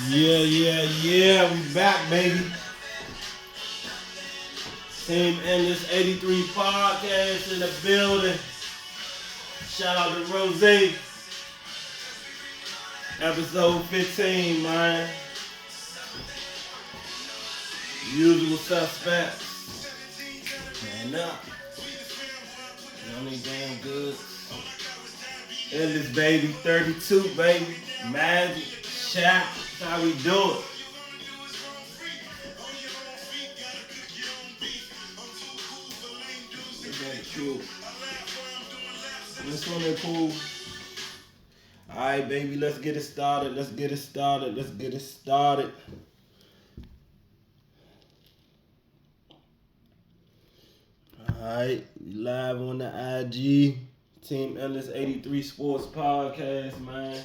Yeah. We back, baby. Teamendless83podcast in the building. Shout out to Rose. Episode 15, man. Usual suspects. Man up. Only damn good. Endless, baby. 32, baby. Magic. Shaq. That's how we do it. True. This one is cool. Alright, baby, let's get it started. Alright, we live on the IG. Team Endless 83 Sports Podcast, man.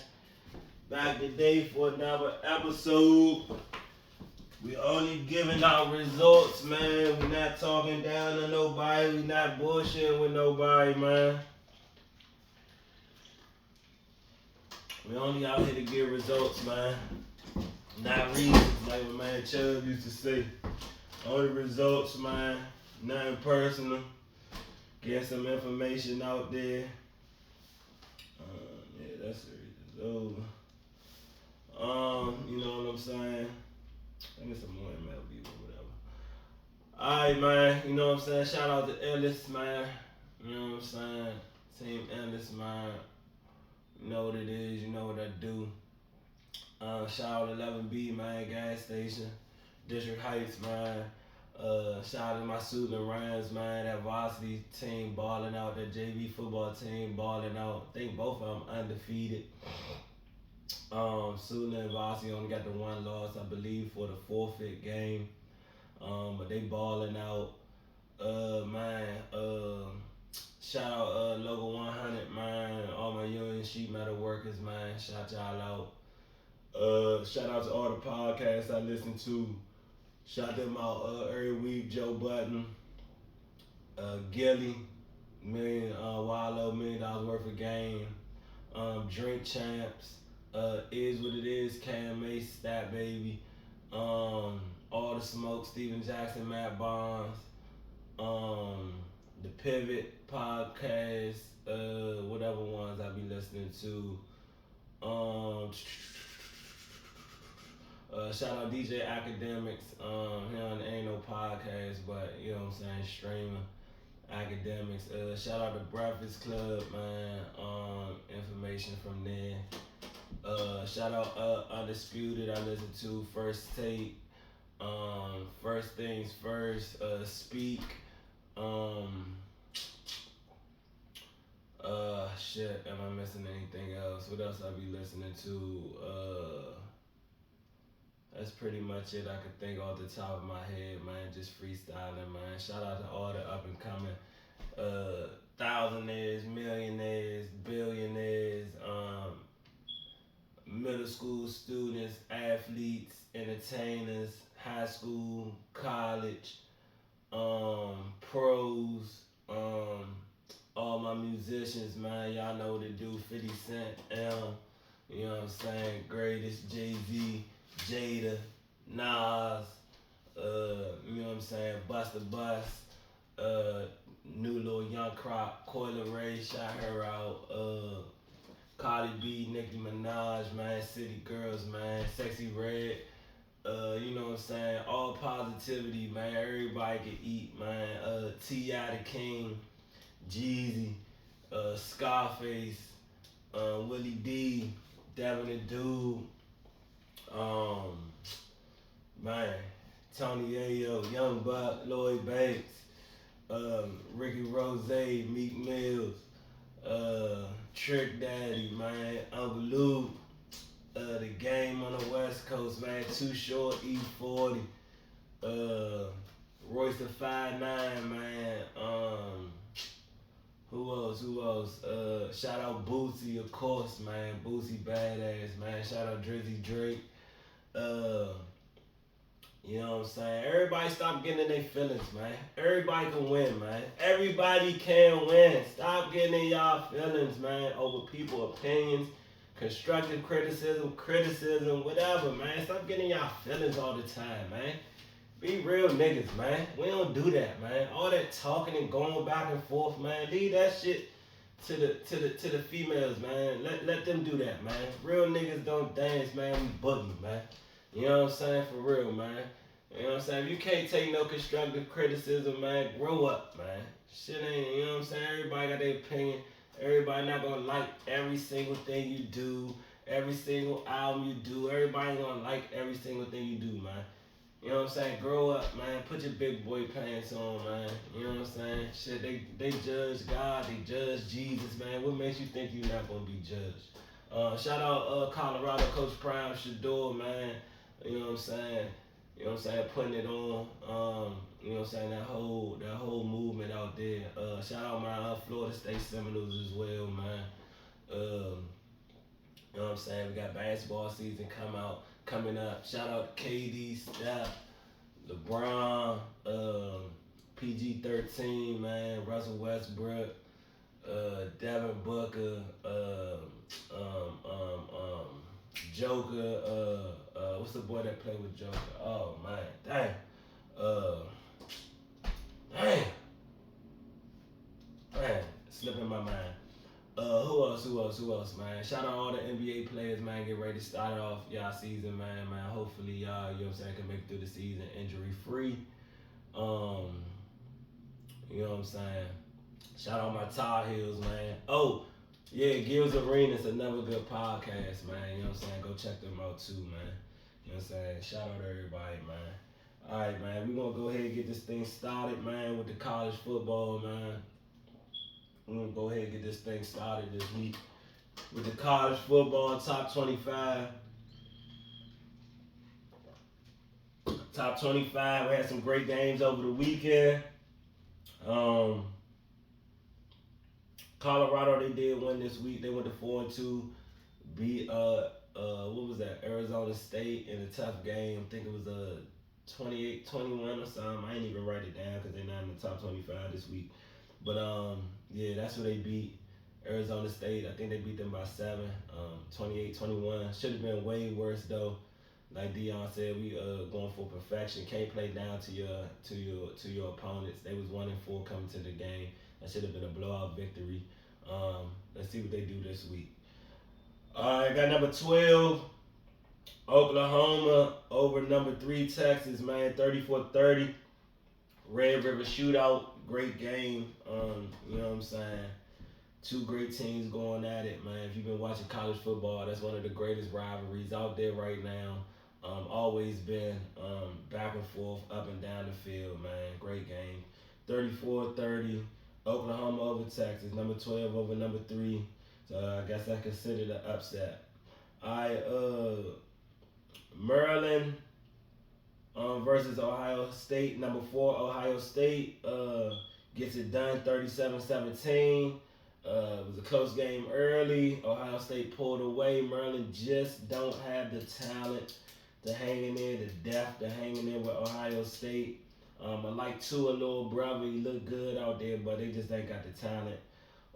Back today for another episode. We only giving out results, man. We not talking down to nobody. We not bullshitting with nobody, man. We only out here to get results, man. Not reasons, like my man Chubb used to say. Only results, man. Nothing personal. Get some information out there. Yeah, that's the reason. You know what I'm saying? I get some more MLB or whatever. Alright, man. You know what I'm saying? Shout out to Ellis, man. You know what I'm saying? Team Ellis, man. You know what it is. You know what I do. Shout out to 11B, man. Gas station. District Heights, man. Shout out to my Suitland Rams, man. That varsity team balling out. That JV football team balling out. I think both of them undefeated. Suitland and varsity only got the one loss, I believe, for the forfeit game. But they balling out. Shout out Local 100, man. All my union sheet metal workers, man. Shout y'all out. Shout out to all the podcasts I listen to. Shout them out every week. Joe Button, Gilly, Wallow, $1 million worth of game. Drink Champs, Is What It Is, Cam Mace, Stat Baby, All the Smoke, Steven Jackson, Matt Bonds, the Pivot Podcast, whatever ones I be listening to. Shout out DJ Academics. He on Ain't No Podcast, but you know what I'm saying, streaming Academics. Shout out to Breakfast Club, man. Information from there. Shout out Undisputed. I listen to First Take. First Things First. Speak. Shit. Am I missing anything else? What else I be listening to? That's pretty much it I could think off the top of my head, man. Just freestyling, man. Shout out to all the up and coming thousandaires, millionaires, billionaires, middle school students, athletes, entertainers, high school, college, pros, all my musicians, man. Y'all know what to do. 50 Cent, M, you know what I'm saying? Greatest, Jay-Z, Jada, Nas, you know what I'm saying, Busta Bus, new little Young Crop, Coyle Ray, shout her out, Cardi B, Nicki Minaj, man, City Girls, man, Sexy Red, you know what I'm saying, all positivity, man, everybody can eat, man, T.I. the King, Jeezy, Scarface, Willie D, Devin the Dude, man, Tony Ayo, Young Buck, Lloyd Banks, Ricky Rose, Meek Mills, Trick Daddy, man, Uncle Luke, the Game on the West Coast, man, Too Short, E40, Royce the 5'9", man, who else? Shout out Boosie, of course, man. Boosie badass, man. Shout out Drizzy Drake. You know what I'm saying? Everybody stop getting in their feelings, man. Everybody can win, man. Everybody can win. Stop getting in y'all feelings, man, over people's opinions. constructive criticism, whatever, man. Stop getting y'all feelings all the time, man. Be real niggas, man. We don't do that, man. All that talking and going back and forth, man. Leave that shit to the females, man. Let them do that, man. Real niggas don't dance, man. We boogie, man. You know what I'm saying? For real, man. You know what I'm saying? If you can't take no constructive criticism, man, grow up, man. Shit ain't, you know what I'm saying? Everybody got their opinion. Everybody not gonna like every single thing you do, every single album you do. Everybody ain't gonna like every single thing you do, man. You know what I'm saying? Grow up, man. Put your big boy pants on, man. You know what I'm saying? Shit, they judge God, they judge Jesus, man. What makes you think you're not gonna be judged? Shout out Colorado Coach Prime Shador, man. You know what I'm saying? You know what I'm saying? Putting it on. You know what I'm saying? That whole movement out there. Shout out my Florida State Seminoles as well, man. You know what I'm saying? We got basketball season coming up. Shout out to KD, Steph, LeBron, PG-13, man, Russell Westbrook, Devin Booker, Joker, what's the boy that played with Joker? Oh man, dang. Man, slipping my mind. Who else, man? Shout out all the NBA players, man. Get ready to start off y'all season, man. Hopefully y'all, you know what I'm saying, can make it through the season injury free. You know what I'm saying? Shout out my Tar Heels, man. Oh, yeah, Gills Arena's another good podcast, man. You know what I'm saying? Go check them out too, man. You know what I'm saying? Shout out to everybody, man. All right, man. We're going to go ahead and get this thing started, man, with the college football, man. We're going to go ahead and get this thing started this week with the college football top 25. Top 25. We had some great games over the weekend. Colorado, they did win this week. They went to 4-2. Beat what was that? Arizona State in a tough game. I think it was 28-21 or something. I ain't even write it down because they're not in the top 25 this week. But yeah, that's who they beat. Arizona State. I think they beat them by 7. 28-21. Should have been way worse though. Like Dion said, we going for perfection. Can't play down to your opponents. They was 1-4 coming to the game. That should have been a blowout victory. Let's see what they do this week. All right, got number 12, Oklahoma over number 3, Texas, man, 34-30. Red River Shootout, great game. You know what I'm saying? Two great teams going at it, man. If you've been watching college football, that's one of the greatest rivalries out there right now. Always been back and forth, up and down the field, man. Great game. 34-30. Oklahoma over Texas, number 12 over number 3. So I guess I consider the upset. Maryland versus Ohio State, number 4 Ohio State gets it done 37-17. It was a close game early. Ohio State pulled away. Maryland just don't have the talent to hang in there, the depth to hang in there with Ohio State. I like Tua, little brother. He look good out there, but they just ain't got the talent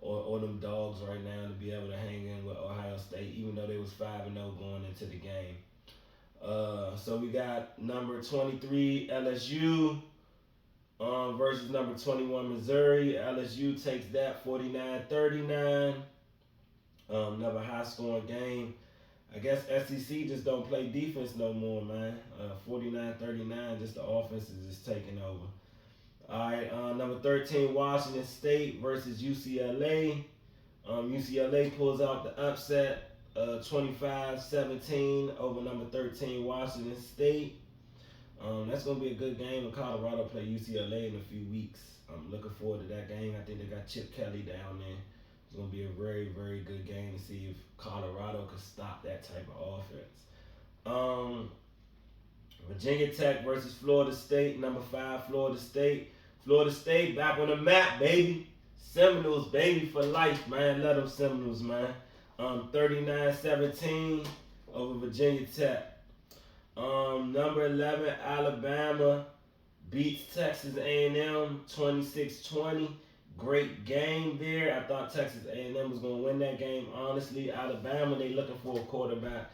or them dogs right now to be able to hang in with Ohio State, even though they was 5-0 going into the game. So we got number 23 LSU versus number 21 Missouri. LSU takes that 49-39. Another high-scoring game. I guess SEC just don't play defense no more, man. 49-39, just the offense is just taking over. All right, number 13, Washington State versus UCLA. UCLA pulls out the upset, 25-17 over number 13, Washington State. That's going to be a good game when Colorado play UCLA in a few weeks. I'm looking forward to that game. I think they got Chip Kelly down there. It's going to be a very, very good game to see if Colorado can stop that type of offense. Virginia Tech versus Florida State, number 5, Florida State. Florida State back on the map, baby. Seminoles, baby, for life, man. Let them Seminoles, man. 39-17 over Virginia Tech. Number 11, Alabama beats Texas A&M 26-20. great game there. I thought Texas A&M was going to win that game. Honestly, Alabama, they looking for a quarterback.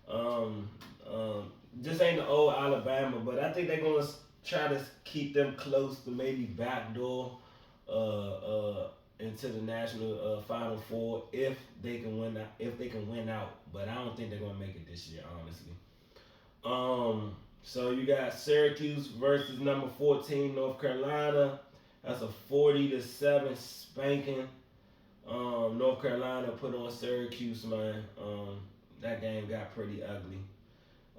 Um, this ain't the old Alabama, but I think they're going to try to keep them close to maybe backdoor into the national Final Four if they can win. If they can win out, but I don't think they're going to make it this year, honestly. So you got Syracuse versus number 14 North Carolina. That's a 40-7 spanking. North Carolina put on Syracuse, man. That game got pretty ugly.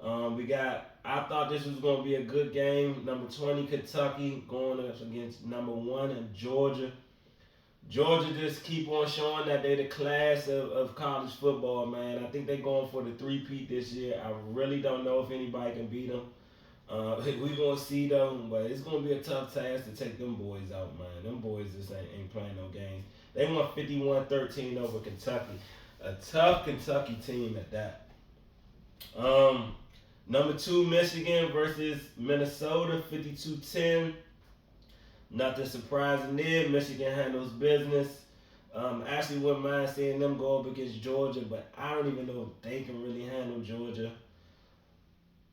I thought this was going to be a good game. Number 20 Kentucky going up against number 1 in Georgia. Georgia just keep on showing that they're the class of college football, man. I think they're going for the three-peat this year. I really don't know if anybody can beat them. We're going to see them, but it's going to be a tough task to take them boys out, man. Them boys just ain't playing no games. They won 51-13 over Kentucky. A tough Kentucky team at that. Number 2, Michigan versus Minnesota, 52-10. Nothing surprising there. Michigan handles business. Actually wouldn't mind seeing them go up against Georgia, but I don't even know if they can really handle Georgia.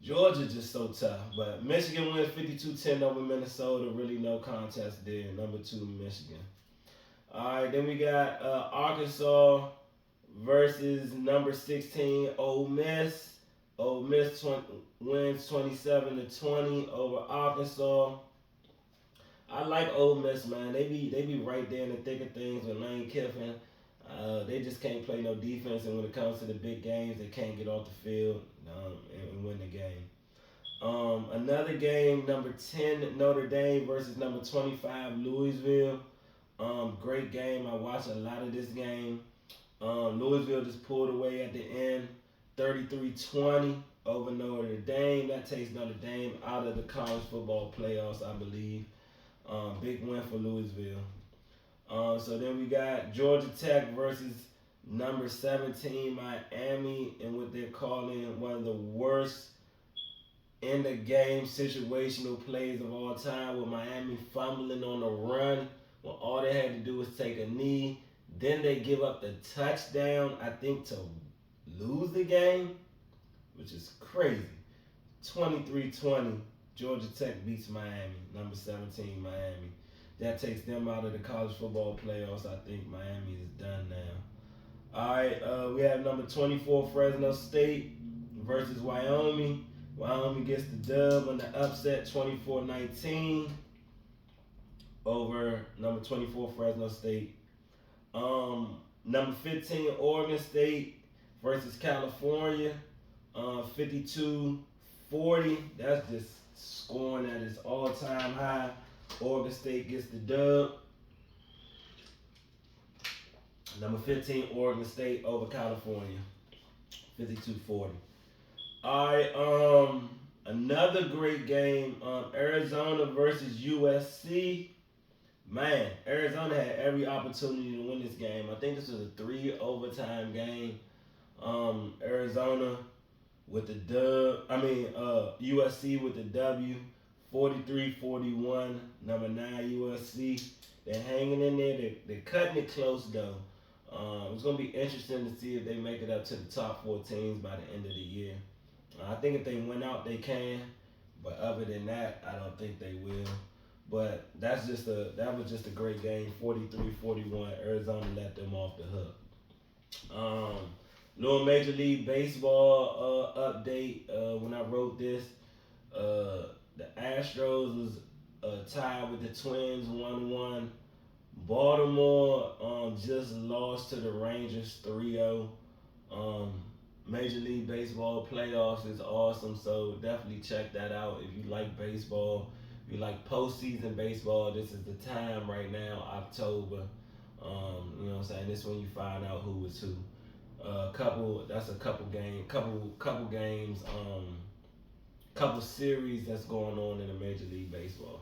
Georgia's just so tough. But Michigan wins 52-10 over Minnesota. Really no contest there. Number 2, Michigan. All right, then we got Arkansas versus number 16, Ole Miss. Ole Miss wins 27-20 over Arkansas. I like Ole Miss, man. They be right there in the thick of things with Lane Kiffin. They just can't play no defense, and when it comes to the big games, they can't get off the field and win the game. Another game, number 10 Notre Dame versus number 25 Louisville. Great game. I watched a lot of this game. Louisville just pulled away at the end, 33-20 over Notre Dame. That takes Notre Dame out of the college football playoffs, I believe. Big win for Louisville. So then we got Georgia Tech versus number 17 Miami, and what they're calling one of the worst in the game situational plays of all time, with Miami fumbling on the run when all they had to do was take a knee. Then they give up the touchdown, I think, to lose the game, which is crazy. 23-20. Georgia Tech beats Miami, number 17 Miami. That takes them out of the college football playoffs. I think Miami is done now. All right, we have number 24 Fresno State versus Wyoming. Wyoming gets the dub on the upset, 24-19 over number 24 Fresno State. Number 15 Oregon State versus California, 52-40. That's just scoring at its all-time high. Oregon State gets the dub. Number 15, Oregon State over California, 52-40. All right, another great game, Arizona versus USC. Man, Arizona had every opportunity to win this game. I think this was a 3 overtime game. Arizona with the dub. USC with the W, 43-41. Number 9 USC. They're hanging in there. They're cutting it close though. It's gonna be interesting to see if they make it up to the top 4 teams by the end of the year. I think if they win out, they can. But other than that, I don't think they will. But that was just a great game, 43-41. Arizona let them off the hook. Little Major League Baseball update. When I wrote this, the Astros was tied with the Twins 1-1. Baltimore just lost to the Rangers 3-0. Major League Baseball playoffs is awesome, so definitely check that out if you like baseball. If you like postseason baseball, this is the time right now, October. You know what I'm saying? This is when you find out who is who. Couple games, couple series that's going on in the Major League Baseball.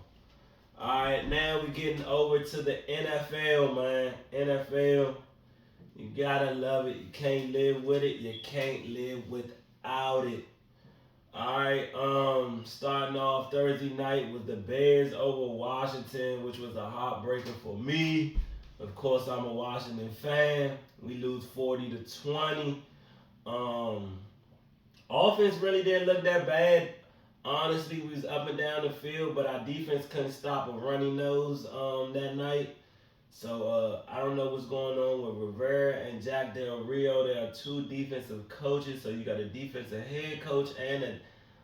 All right, now we're getting over to the NFL, man. NFL, you gotta love it. You can't live with it. You can't live without it. All right. Starting off Thursday night with the Bears over Washington, which was a heartbreaker for me. Of course, I'm a Washington fan. We lose 40-20. Um, Offense really didn't look that bad. Honestly, we was up and down the field, but our defense couldn't stop a runny nose that night. So I don't know what's going on with Rivera and Jack Del Rio. They are two defensive coaches. So you got a defensive head coach and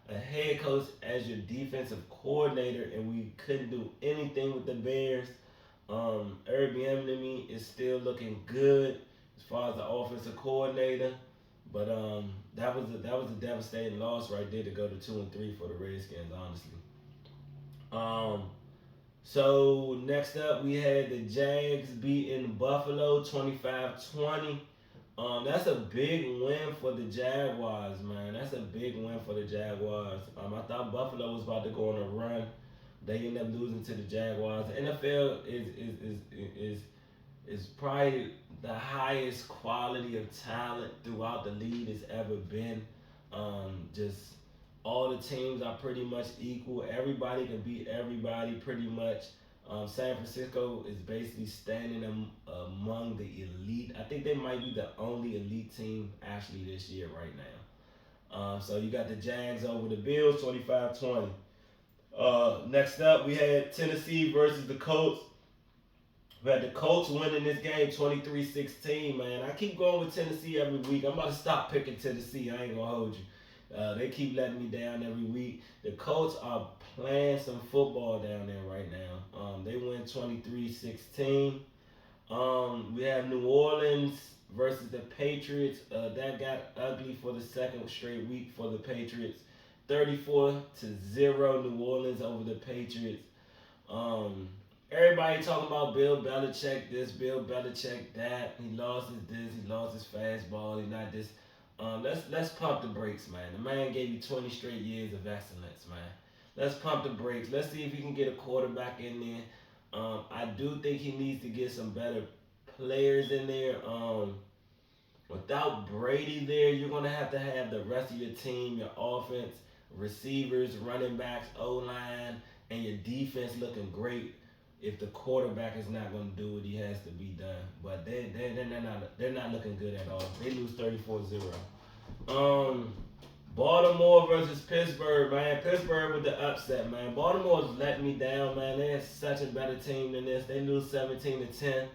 a head coach as your defensive coordinator, and we couldn't do anything with the Bears. Airbnb is still looking good as far as the offensive coordinator, but that was a devastating loss right there to go to 2-3 for the Redskins, honestly. Um, so next up, we had the Jags beating Buffalo 25-20. That's a big win for the Jaguars, man. That's a big win for the Jaguars. I thought Buffalo was about to go on a run. They ended up losing to the Jaguars. The NFL is probably the highest quality of talent throughout the league has ever been. Just all the teams are pretty much equal. Everybody can beat everybody pretty much. San Francisco is basically standing among the elite. I think they might be the only elite team actually this year right now. So you got the Jags over the Bills, 25-20. Next up, we had Tennessee versus the Colts. We had the Colts winning this game 23-16, man. I keep going with Tennessee every week. I'm about to stop picking Tennessee. I ain't going to hold you. They keep letting me down every week. The Colts are playing some football down there right now. They win 23-16. We have New Orleans versus the Patriots. That got ugly for the second straight week for the Patriots. 34-0 New Orleans over the Patriots. Everybody talking about Bill Belichick this, Bill Belichick that. He lost his this, he lost his fastball, he not this. Let's pump the brakes, man. The man gave you 20 straight years of excellence, man. Let's pump the brakes. Let's see if he can get a quarterback in there. I do think he needs to get some better players in there. Without Brady there, you're gonna have to have the rest of your team, your offense, receivers, running backs, O line, and your defense looking great. If the quarterback is not going to do what he has to be done, but they're not looking good at all. They lose 34-0. Baltimore versus Pittsburgh, man. Pittsburgh with the upset, man. Baltimore's letting me down, man. They're such a better team than this. They lose 17-10.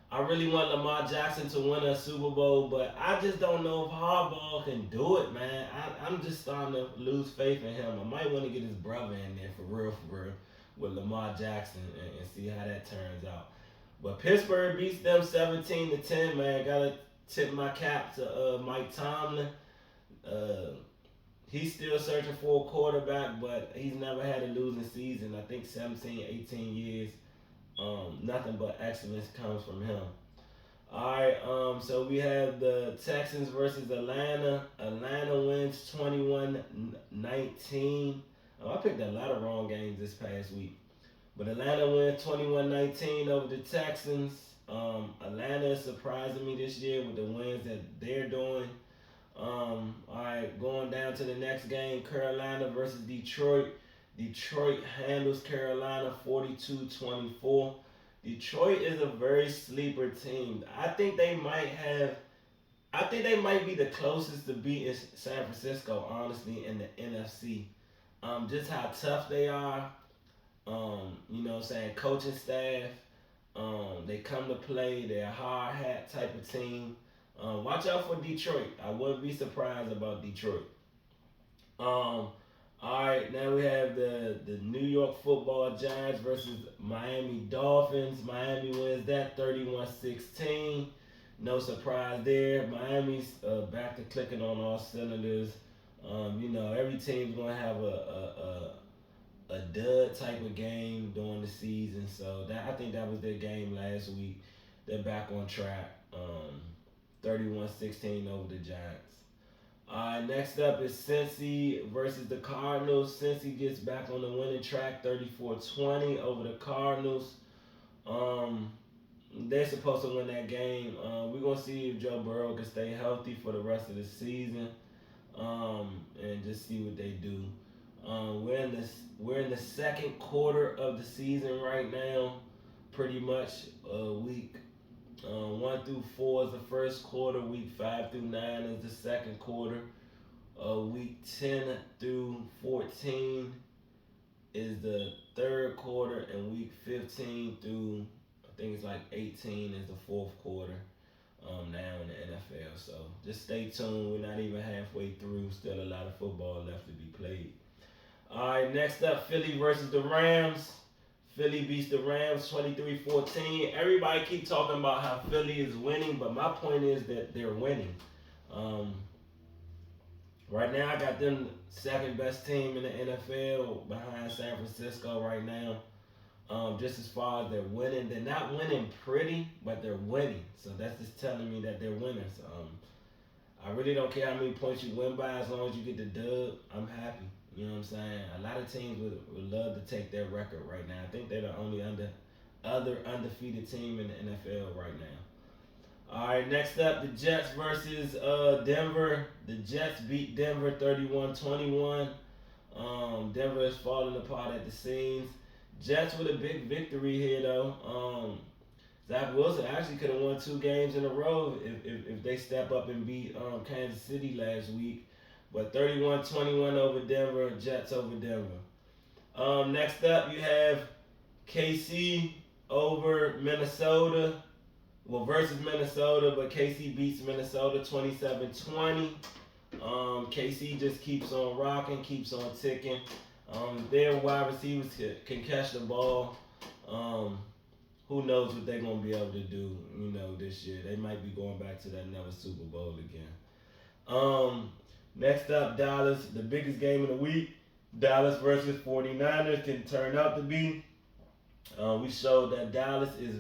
I really want Lamar Jackson to win a Super Bowl, but I just don't know if Harbaugh can do it, man. I'm just starting to lose faith in him. I might want to get his brother in there for real, with Lamar Jackson and see how that turns out. But Pittsburgh beats them 17-10, man. Gotta tip my cap to Mike Tomlin. He's still searching for a quarterback, but he's never had a losing season. I think 17, 18 years. Nothing but excellence comes from him. Alright, so we have the Texans versus Atlanta. Atlanta wins 21-19. I picked a lot of wrong games this past week. But Atlanta wins 21-19 over the Texans. Atlanta is surprising me this year with the wins that they're doing. Alright, going down to the next game, Carolina versus Detroit. Detroit handles Carolina 42-24. Detroit is a very sleeper team. I think they might be the closest to beating San Francisco, honestly, in the NFC. Just how tough they are. You know what I'm saying? Coaching staff. They come to play. They're a hard hat type of team. Watch out for Detroit. I wouldn't be surprised about Detroit. Alright, now we have the New York Football Giants versus Miami Dolphins. Miami wins that 31-16. No surprise there. Miami's back to clicking on all cylinders. You know, every team's going to have a dud type of game during the season. So I think that was their game last week. They're back on track. 31-16 over the Giants. Next up is Cincy versus the Cardinals. Cincy gets back on the winning track, 34-20 over the Cardinals. They're supposed to win that game. We're going to see if Joe Burrow can stay healthy for the rest of the season. and just see what they do. We're in the second quarter of the season right now, pretty much. Week 1 through 4 is the first quarter. Week 5 through 9 is the second quarter. Week 10 through 14 is the third quarter, and week 15 through I think it's like 18 is the fourth quarter. Now in the NFL, so just stay tuned. We're not even halfway through. Still a lot of football left to be played. All right, next up, Philly versus the Rams. Philly beats the Rams 23-14. Everybody keep talking about how Philly is winning, but my point is that they're winning. Um, right now, I got them second best team in the NFL behind San Francisco right now. Just as far as they're winning, they're not winning pretty, but they're winning. So that's just telling me that they're winners. I really don't care how many points you win by, as long as you get the dub. I'm happy. You know what I'm saying? A lot of teams would love to take their record right now. I think they're the only other undefeated team in the NFL right now. All right, next up, the Jets versus Denver. The Jets beat Denver 31-21. Denver is falling apart at the seams. Jets with a big victory here, though. Zach Wilson actually could have won 2 games in a row if they step up and beat Kansas City last week. But 31-21 over Denver, Jets over Denver. Next up, you have KC over Minnesota. Well, versus Minnesota, but KC beats Minnesota 27-20. KC just keeps on rocking, keeps on ticking. Their wide receivers can catch the ball. Who knows what they're going to be able to do, this year. They might be going back to that another Super Bowl again. Next up, Dallas, the biggest game of the week. Dallas versus 49ers can turn out to be. We showed that Dallas is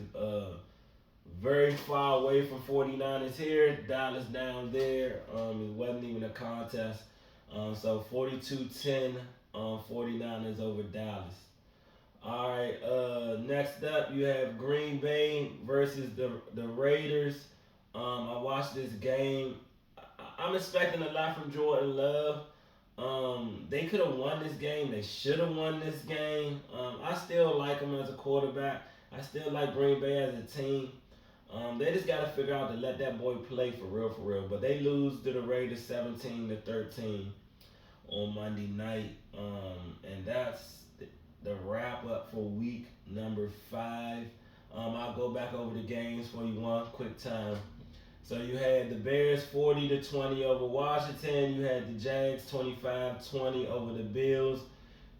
very far away from 49ers here. Dallas down there. It wasn't even a contest. So 42-10 49ers over Dallas. All right, next up you have Green Bay versus the Raiders. I watched this game. I'm expecting a lot from Jordan Love. They could have won this game. They should have won this game. I still like him as a quarterback. I still like Green Bay as a team. They just got to figure out to let that boy play for real. But they lose to the Raiders 17-13 on Monday night. And that's the wrap up for week number 5. I'll go back over the games for you one quick time. So you had the Bears 40-20 over Washington. You had the Jags 25-20 over the Bills.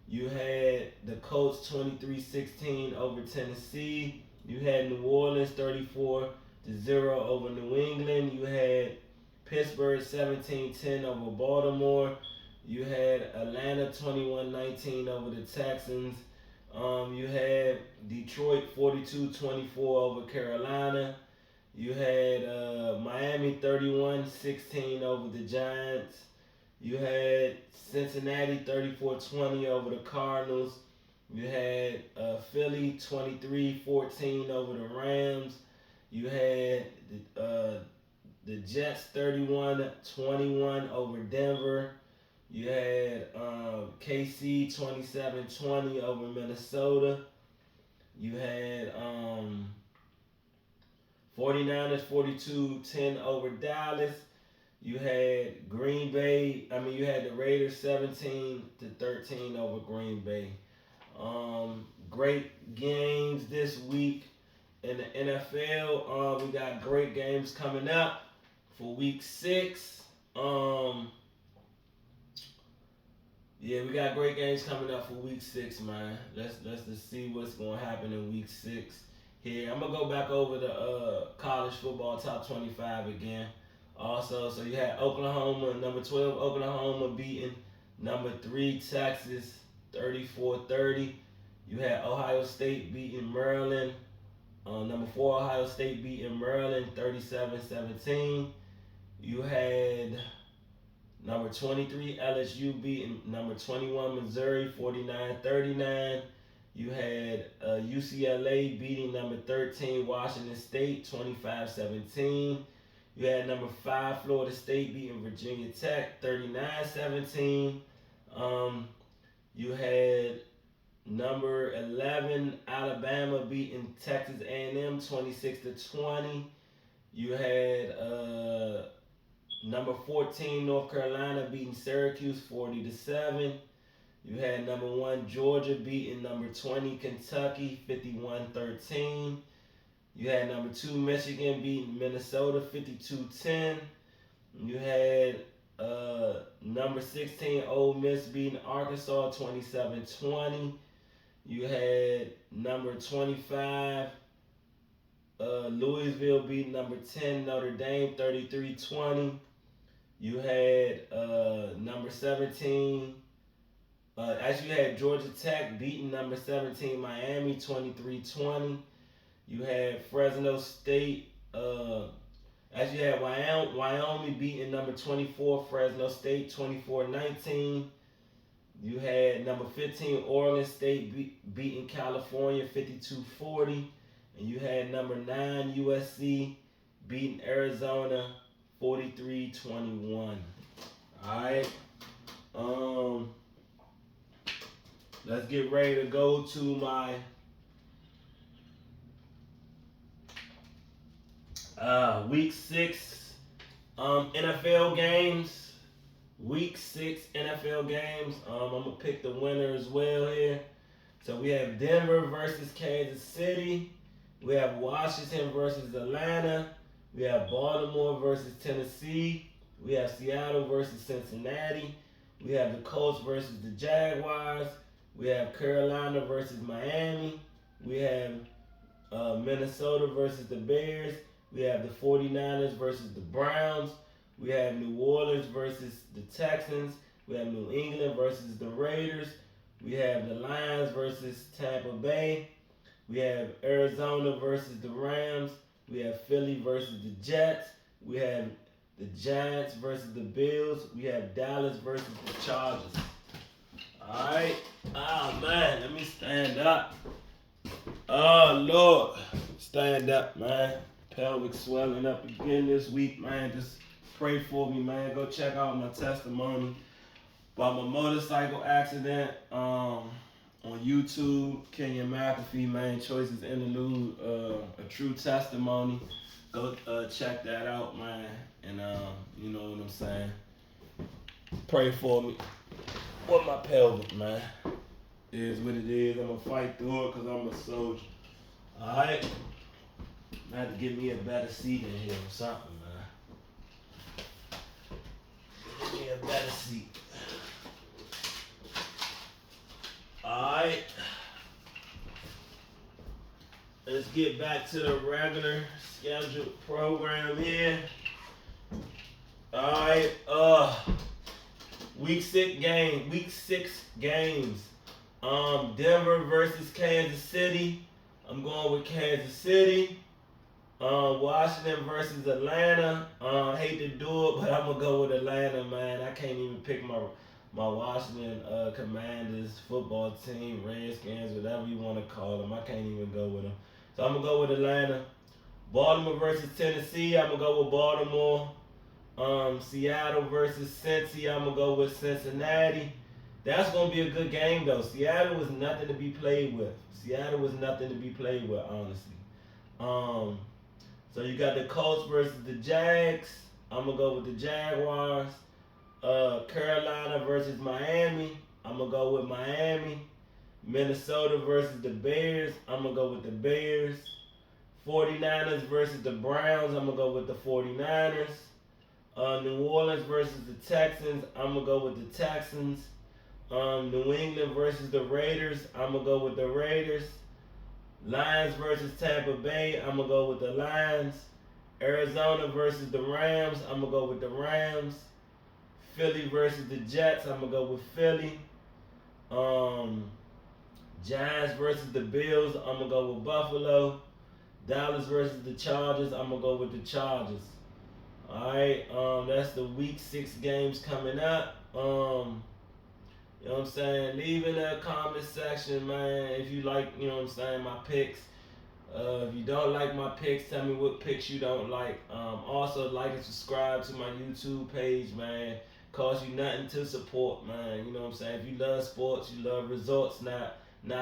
You had the Colts 23-16 over Tennessee. You had New Orleans 34-0 over New England. You had Pittsburgh 17-10 over Baltimore. You had Atlanta 21-19 over the Texans. You had Detroit 42-24 over Carolina. You had Miami 31-16 over the Giants. You had Cincinnati 34-20 over the Cardinals. You had Philly 23-14 over the Rams. You had the Jets 31-21 over Denver. You had KC 27-20 over Minnesota. You had 49ers 42-10 over Dallas. You had you had the Raiders 17-13 over Green Bay. Great games this week in the NFL. We got great games coming up for week 6. We got great games coming up for week 6, man. Let's just see what's gonna happen in week 6. Here, I'm gonna go back over the college football top 25 again. Also, so you had Oklahoma, number 12, Oklahoma beating number 3, Texas, 34-30. You had Ohio State beating Maryland. Number 4, Ohio State beating Maryland, 37-17. You had number 23, LSU beating number 21, Missouri, 49-39. You had UCLA beating number 13, Washington State, 25-17. You had number 5 Florida State beating Virginia Tech 39-17. You had number 11 Alabama beating Texas A&M 26-20. You had number 14 North Carolina beating Syracuse 40-7. You had number 1 Georgia beating number 20 Kentucky 51-13. You had number 2 Michigan beating Minnesota 52-10. You had number 16 Ole Miss beating Arkansas 27-20. You had number 25 Louisville beating number 10 Notre Dame 33-20. You had number 17. Actually, you had Georgia Tech beating number 17 Miami 23-20. You had Fresno State. Actually, you had Wyoming beating number 24 Fresno State 24-19. You had number 15 Oregon State beating California 52-40. And you had number 9 USC beating Arizona 43-21. Alright. Let's get ready to go to my week 6 NFL games. Week 6 NFL games. I'm gonna pick the winner as well here. So we have Denver versus Kansas City. We have Washington versus Atlanta. We have Baltimore versus Tennessee. We have Seattle versus Cincinnati. We have the Colts versus the Jaguars. We have Carolina versus Miami. We have Minnesota versus the Bears. We have the 49ers versus the Browns. We have New Orleans versus the Texans. We have New England versus the Raiders. We have the Lions versus Tampa Bay. We have Arizona versus the Rams. We have Philly versus the Jets. We have the Giants versus the Bills. We have Dallas versus the Chargers. Alright. Oh man, let me stand up. Oh Lord. Stand up, man. Pelvic swelling up again this week, man. Just pray for me, man. Go check out my testimony about my motorcycle accident on YouTube. Kenyon, man. Choices interlude, a true testimony. Go check that out, man. And you know what I'm saying. Pray for me. What my pelvic, man. It is what it is. I'm gonna fight through it because I'm a soldier. Alright? I have to get me a better seat in here or something, man. Get me a better seat. Alright. Let's get back to the regular scheduled program here. Alright, week 6 games. Denver versus Kansas City. I'm going with Kansas City. Washington versus Atlanta. Hate to do it, but I'm gonna go with Atlanta, man. I can't even pick my Washington Commanders football team, Redskins, whatever you want to call them. I can't even go with them. So I'm gonna go with Atlanta. Baltimore versus Tennessee. I'm gonna go with Baltimore. Seattle versus Cincy. I'm gonna go with Cincinnati. That's gonna be a good game though. Seattle was nothing to be played with. Honestly. So you got the Colts versus the Jags. I'm gonna go with the Jaguars. Carolina versus Miami. I'm gonna go with Miami. Minnesota versus the Bears. I'm gonna go with the Bears. 49ers versus the Browns. I'm gonna go with the 49ers. New Orleans versus the Texans. I'm gonna go with the Texans. New England versus the Raiders. I'm gonna go with the Raiders. Lions versus Tampa Bay. I'm gonna go with the Lions. Arizona versus the Rams. I'm gonna go with the Rams. Philly versus the Jets. I'm gonna go with Philly. Giants versus the Bills. I'm gonna go with Buffalo. Dallas versus the Chargers. I'm gonna go with the Chargers. Alright, that's the week 6 games coming up. You know what I'm saying? Leave in the comment section, man, if you like, you know what I'm saying, my picks. If you don't like my picks, tell me what picks you don't like. Also, like and subscribe to my YouTube page, man. Cost you nothing to support, man. You know what I'm saying? If you love sports, you love results, not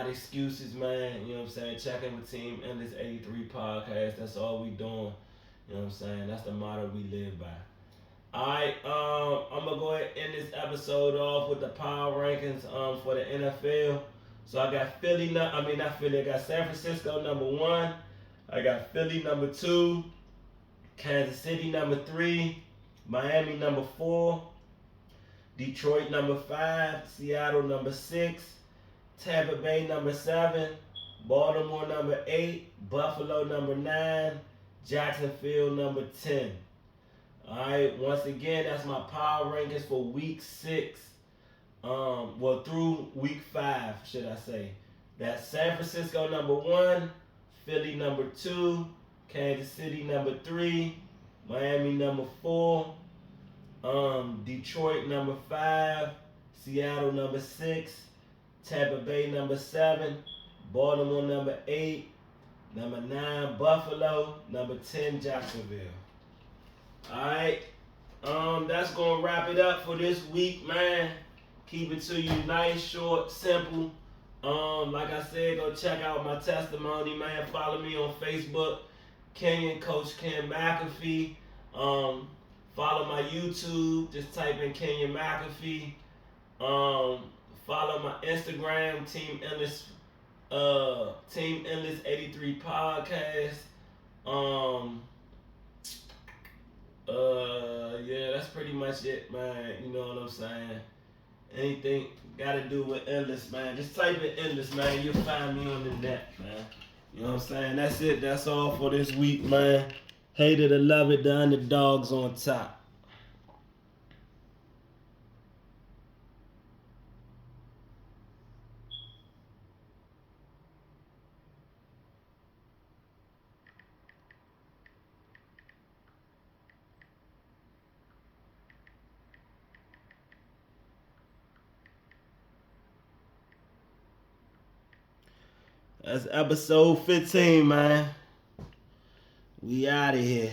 excuses, man. You know what I'm saying? Check in with Teamendless83 podcast. That's all we doing. You know what I'm saying? That's the motto we live by. Alright, I'm gonna go ahead and end this episode off with the power rankings for the NFL. So I got not Philly, I got San Francisco number 1. I got Philly number 2, Kansas City number 3, Miami number 4, Detroit number 5, Seattle number 6, Tampa Bay number 7, Baltimore number 8, Buffalo number 9, Jacksonville number 10. Alright, once again, that's my power rankings for week 6. Through week 5, should I say. That's San Francisco number 1, Philly number 2, Kansas City number 3, Miami number 4, Detroit number 5, Seattle number 6, Tampa Bay number 7, Baltimore number 8, number 9 Buffalo, number 10 Jacksonville. Alright, that's gonna wrap it up for this week, man. Keep it to you nice, short, simple. Like I said, go check out my testimony, man. Follow me on Facebook, Kenyon Coach Ken McAfee. Follow my YouTube, just type in Kenyon McAfee. Follow my Instagram, Teamendless83podcast. Yeah, that's pretty much it, man. You know what I'm saying? Anything gotta do with endless, man. Just type in endless, man. You'll find me on the net, man. You know what I'm saying? That's it. That's all for this week, man. Hate it or love it, the underdogs on top. That's episode 15, man. We out of here.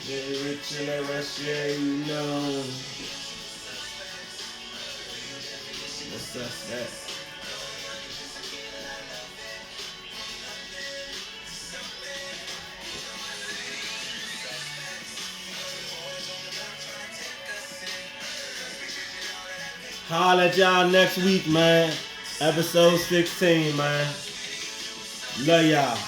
Get rich and the rest, yeah, you know. What's that? Holla at y'all next week, man. Episode 16, man. Love y'all.